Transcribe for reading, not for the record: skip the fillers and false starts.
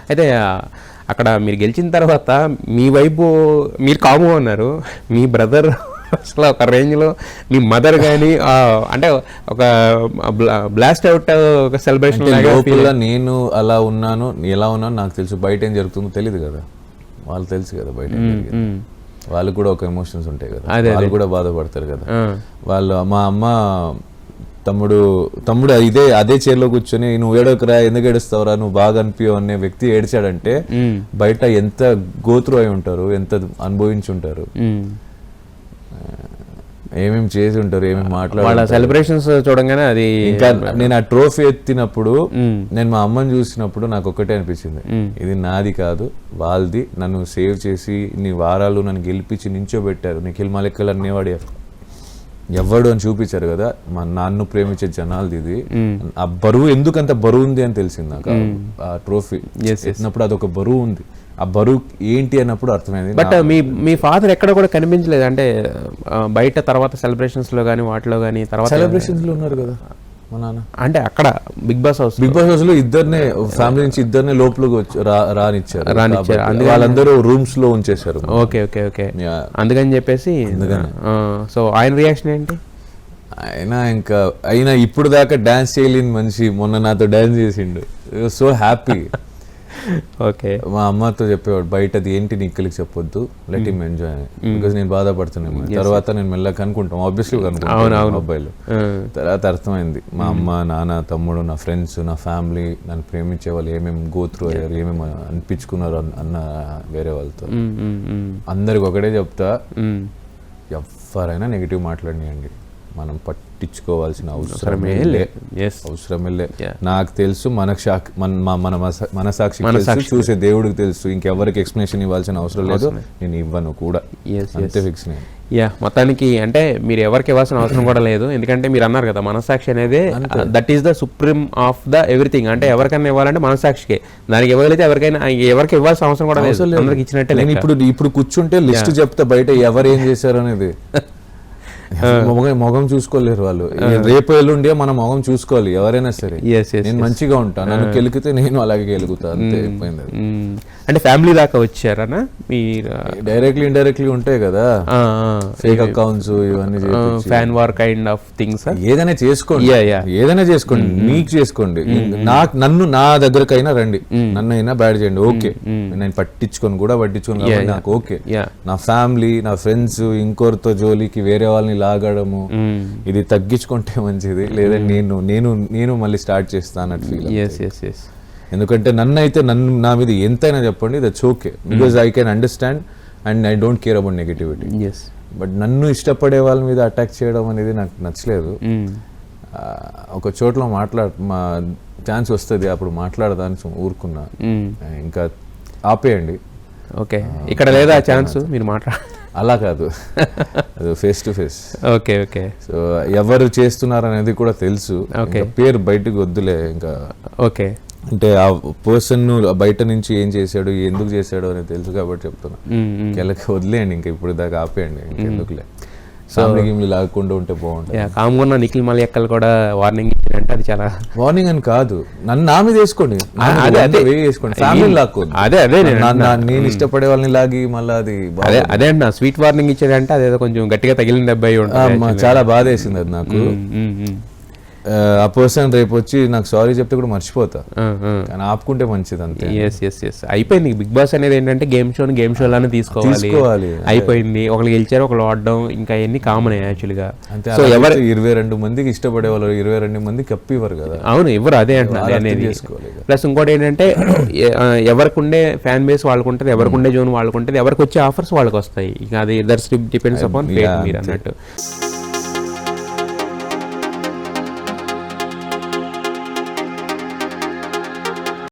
అయితే అక్కడ మీరు గెలిచిన తర్వాత మీ వైపు మీరు కాము అన్నారు, మీ బ్రదర్ అసలు ఒక రేంజ్లో, మీ మదర్ కానీ అంటే ఒక బ్లాస్ట్ అవుట్ ఒక సెలబ్రేషన్ లోపల నేను అలా ఉన్నాను, ఎలా ఉన్నాను నాకు తెలుసు, బయట ఏం జరుగుతుందో తెలియదు కదా, వాళ్ళు తెలుసు కదా బయట వాళ్ళకు కూడా ఒక ఎమోషన్స్ ఉంటాయి కదా, వాళ్ళు కూడా బాధపడతారు కదా. వాళ్ళు మా అమ్మ తమ్ముడు అదే చైర్లో కూర్చొని నువ్వు ఏడోకరా, ఎందుకు ఏడుస్తావురా, నువ్వు బాగా అనిపించవు అనే వ్యక్తి ఏడ్చాడంటే బయట ఎంత గోత్రు అయి ఉంటారు, ఎంత అనుభవించి ఉంటారు, ఏమేమి చేసి ఉంటారు, ఏమేమి మాట్లాడారు. సెలబ్రేషన్స్ చూడంగానే అది ఇంకా నేను ఆ ట్రోఫీ ఎత్తినప్పుడు నేను మా అమ్మని చూసినప్పుడు నాకు ఒక్కటే అనిపించింది, ఇది నాది కాదు వాళ్ళది, నన్ను సేవ్ చేసి నీ వారాలు నన్ను గెలిపించి నించోబెట్టారు, నిఖిల్ మలిక్కల్ అనేవాడు ఎవడు అని చూపించారు కదా, మా నన్ను ప్రేమించే జనాలది ఇది. ఆ బరువు ఎందుకంత బరువు ఉంది అని తెలిసింది నాకు ఆ ట్రోఫీ ఎత్తినప్పుడు, అదొక బరువు ఉంది. ఆ బరువు ఏంటి అన్నప్పుడు అర్థమైంది. బట్ మీ ఫాదర్ ఎక్కడ కూడా కనిపించలేదు అంటే బయట తర్వాత సెలబ్రేషన్స్ లో కానీ వాటిలో కానీ, తర్వాత సెలబ్రేషన్స్ లో ఉన్నారు కదా మా నాన్న, అంటే అక్కడ బిగ్ బాస్ హౌస్ లో ఇద్దరినే ఫ్యామిలీ నుంచి ఇద్దరినే లోపలికి రానిచ్చారు, వాళ్ళందరూ రూమ్స్ లో ఉంచేశారు. ఓకే ఓకే ఓకే, అందుకని చెప్పేసి. సో ఆయన రియాక్షన్ ఏంటి? ఆయన ఇప్పుడు దాకా డాన్స్ చేయలేని మనిషి మొన్న నాతో డాన్స్ చేసిండు, సో హ్యాపీ. ఓకే, మా అమ్మతో చెప్పేవాడు బయటది ఏంటి నిఖిల్కి చెప్పొద్దు, లెట్ హిమ్ ఎంజాయ్, బికాస్ నేను బాధపడుతున్నాను. తర్వాత నేను మెల్లగా కనుక్కుంటాం, ఆబ్వియస్లీ కనుక్కుంటాను అబ్బాయిలు. తర్వాత అర్థమైంది మా అమ్మ, నాన్న, తమ్ముడు, నా ఫ్రెండ్స్, నా ఫ్యామిలీ, నన్ను ప్రేమించే వాళ్ళు ఏమేమి గోత్రు అయ్యారు, ఏమేమి అనిపించుకున్నారు అన్న వేరే వాళ్ళతో. అందరికి ఒకటే చెప్తా, ఎవరైనా నెగిటివ్ మాట్లాడినాయండి, మనం పట్టించుకోవాల్సిన అవసరమే లే. నాకు తెలుసు, మన మనసాక్షి చూసే దేవుడికి తెలుసు, ఇంకెవరికి ఎక్స్ప్లెనేషన్ ఇవ్వాల్సిన అవసరం లేదు, నేను ఇవ్వను కూడా, అంతే ఫిక్స్. మొత్తానికి అంటే మీరు ఎవరికి ఇవ్వాల్సిన అవసరం కూడా లేదు, ఎందుకంటే మీరు అన్నారు కదా మనసాక్షి అనేది that is the supreme of the everything. అంటే ఎవరికైనా ఇవ్వాలంటే మనసాక్షికే, దానికి ఇవ్వగలిగితే ఎవరికి ఇవ్వాల్సిన అవసరం కూడా లేదు, అందరికి ఇచ్చినట్టే. ఇప్పుడు కూర్చుంటే లిస్ట్ చెప్తా బయట ఎవరు ఏం చేశారు అనేది. మొగం చూసుకోలేరు వాళ్ళు, రేపు ఎల్లుండి మన మొగం చూసుకోవాలి ఎవరైనా సరే. నేను మంచిగా ఉంటా, నన్ను గెలికితే నేను అలాగే గెలుగుతా, అంతే. అంటే ఫ్యామిలీ దాకా వచ్చారనా మీరు? డైరెక్ట్లీ ఇండైరెక్ట్లీ ఉంటాయి కదా ఫేక్ అకౌంట్స్, ఇవన్నీ fan war kind of things. ఏదైనా చేసుకోండి, ఏదైనా చేసుకోండి, మీకు చేసుకోండి, నన్ను నా దగ్గరకైనా రండి, నన్నైనా బ్యాడ్ చేయండి, ఓకే, నేను పట్టించుకొని నాకు ఓకే. నా ఫ్యామిలీ, నా ఫ్రెండ్స్, ఇంకోరితో జోలికి వేరే వాళ్ళని లాగడము, ఇది తగ్గించుకుంటే మంచిది, లేదా నేను మళ్ళీ స్టార్ట్ చేస్తాను అన్నట్టు ఫీల్. ఎందుకంటే నన్ను నా మీద ఎంతైనా చెప్పండి, that's okay, because I can understand and I don't care about negativity. But నన్ను ఇష్టపడే వాళ్ళ మీద అటాక్ చేయడం అనేది నాకు నచ్చలేదు. ఒక చోట్ల మా ఛాన్స్ వస్తుంది, అప్పుడు మాట్లాడదాని ఊరుకున్నా, ఇంకా ఆపేయండి. ఓకే, ఇక్కడ లేదా ఛాన్స్ మీరు అలా కాదు, అది face to face. Okay okay, so ఎవరు చేస్తున్నారు అనేది కూడా తెలుసు, పేరు బయటకు వద్దులే ఇంకా. ఓకే, అంటే ఆ పర్సన్ బయట నుంచి ఏం చేశాడు, ఎందుకు చేశాడు అనేది తెలుసు కాబట్టి చెప్తున్నా. కెలకి వదిలేయండి, ఇంకా ఇప్పుడు దాకా ఆపేయండి, ఇంకెందుకులే ఫ్యామిలీ లాగకుండా ఉంటే బాగుంటుంది. కామ్గా నిఖిల్ మలిక్కల్ కూడా వార్నింగ్ ఇచ్చారంటే అది చాలా వార్నింగ్ అని కాదు, నా మీద వేసుకోండి, ఫ్యామిలీ లాక్కోండి. అదే నేను ఇష్టపడే వాళ్ళని లాగి మళ్ళీ అది అదే అండి, స్వీట్ వార్నింగ్ ఇచ్చాడంటే అదేదో కొంచెం గట్టిగా తగిలిన దెబ్బ అయి ఉంటుంది. చాలా బాధ వేసింది అది నాకు. ఆ పర్సన్ రేపు వచ్చి నాకు సారీ చెప్తే కూడా మర్చిపోతా, కానీ ఆపుకుంటే మంచిది, అంతే. అయిపోయింది. బిగ్ బాస్ అనేది ఏంటంటే గేమ్ షో లానే తీసుకోవాలి, అయిపోయింది. ఒకళ్ళు గెలిచారు, ఒకళ్ళు ఆడడం, ఇంకా అవన్నీ కామన్ యాక్చువల్గా. సో ఎవరు 22 మందికి ఇష్టపడే వాళ్ళు 22 మందికి కప్పివ్వరు కదా. అవును, ఎవరు అదే అంటున్నారు అనేది. ప్లస్ ఇంకోటి ఏంటంటే ఎవరికి ఉండే ఫ్యాన్ బేస్ వాళ్ళకు ఉంటుంది, ఎవరికి ఉండే జోన్ వాళ్ళకు ఉంటుంది, ఎవరికి వచ్చే ఆఫర్స్ వాళ్ళకి వస్తాయి. ఇక అది డిపెండ్స్ అపాన్ ఫేట్ మీరు అన్నట్టు.